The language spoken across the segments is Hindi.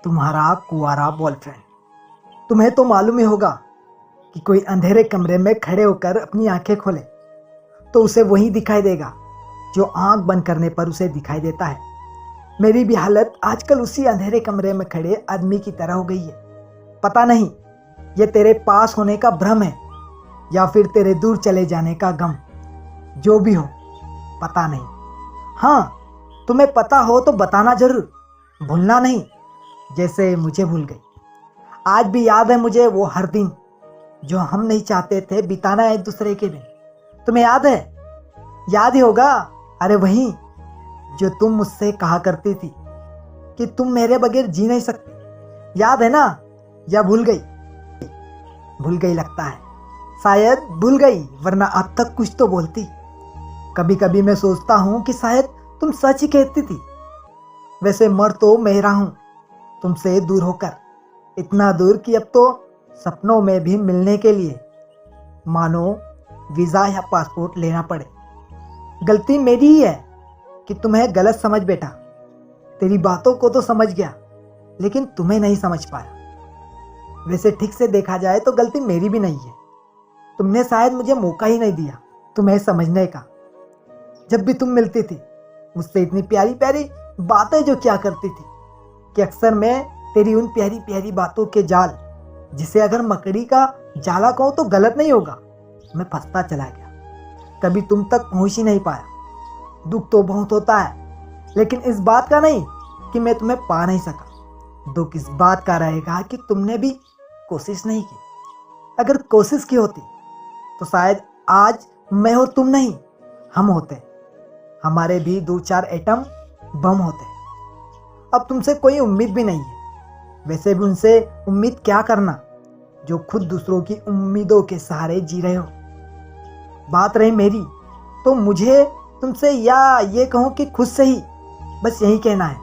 तुम्हारा कुंवारा बॉयफ्रेंड। तुम्हें तो मालूम ही होगा कि कोई अंधेरे कमरे में खड़े होकर अपनी आंखें खोले तो उसे वही दिखाई देगा जो आंख बंद करने पर उसे दिखाई देता है। मेरी भी हालत आजकल उसी अंधेरे कमरे में खड़े आदमी की तरह हो गई है। पता नहीं ये तेरे पास होने का भ्रम है या फिर तेरे दूर चले जाने का गम। जो भी हो पता नहीं। हाँ, तुम्हें पता हो तो बताना जरूर, भूलना नहीं जैसे मुझे भूल गई। आज भी याद है मुझे वो हर दिन जो हम नहीं चाहते थे बिताना एक दूसरे के बिन। तुम्हें याद है? याद ही होगा। अरे वही जो तुम मुझसे कहा करती थी कि तुम मेरे बगैर जी नहीं सकती। याद है ना? या भूल गई? भूल गई लगता है। शायद भूल गई, वरना अब तक कुछ तो बोलती। कभी कभी मैं सोचता हूँ कि शायद तुम सच ही कहती थी। वैसे मर तो मैं रहा हूँ तुमसे दूर होकर, इतना दूर कि अब तो सपनों में भी मिलने के लिए मानो वीज़ा या पासपोर्ट लेना पड़े। गलती मेरी ही है कि तुम्हें गलत समझ बैठा। तेरी बातों को तो समझ गया लेकिन तुम्हें नहीं समझ पाया। वैसे ठीक से देखा जाए तो गलती मेरी भी नहीं है। तुमने शायद मुझे मौका ही नहीं दिया तुम्हें समझने का। जब भी तुम मिलती थी मुझसे इतनी प्यारी प्यारी बातें जो क्या करती थी कि अक्सर मैं तेरी उन प्यारी प्यारी बातों के जाल, जिसे अगर मकड़ी का जाला कहूँ तो गलत नहीं होगा, मैं फंसता चला गया। कभी तुम तक पहुँच ही नहीं पाया। दुख तो बहुत होता है लेकिन इस बात का नहीं कि मैं तुम्हें पा नहीं सका। दुख इस बात का रहेगा कि तुमने भी कोशिश नहीं की। अगर कोशिश की होती तो शायद आज मैं और तुम नहीं, हम होते। हमारे भी 2-4 एटम बम होते। अब तुमसे कोई उम्मीद भी नहीं है। वैसे भी उनसे उम्मीद क्या करना जो खुद दूसरों की उम्मीदों के सहारे जी रहे हो। बात रही मेरी तो मुझे तुमसे, या ये कहूँ कि खुद से ही बस यही कहना है,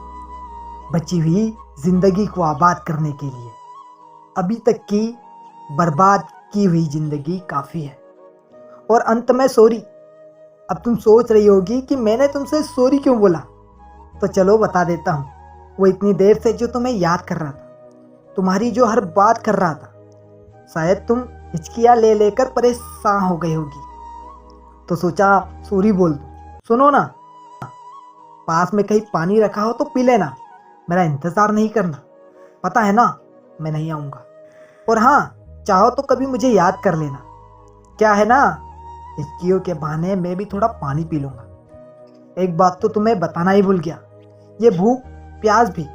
बची हुई जिंदगी को आबाद करने के लिए अभी तक की बर्बाद की हुई जिंदगी काफ़ी है। और अंत में सॉरी। अब तुम सोच रही होगी कि मैंने तुमसे सॉरी क्यों बोला, तो चलो बता देता हूँ। वो इतनी देर से जो तुम्हें याद कर रहा था, तुम्हारी जो हर बात कर रहा था, शायद तुम हिचकियाँ ले लेकर परेशान हो गई होगी तो सोचा सॉरी बोल दूँ। सुनो ना, पास में कहीं पानी रखा हो तो पी लेना, मेरा इंतज़ार नहीं करना। पता है ना मैं नहीं आऊँगा। और हाँ, चाहो तो कभी मुझे याद कर लेना। क्या है ना, हिचकियों के बहाने मैं भी थोड़ा पानी पी लूँगा। एक बात तो तुम्हें बताना ही भूल गया, ये भूख प्यास भी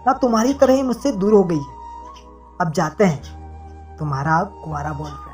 ना तुम्हारी तरह ही मुझसे दूर हो गई है। अब जाते हैं। तुम्हारा कुंवारा बॉयफ्रेंड।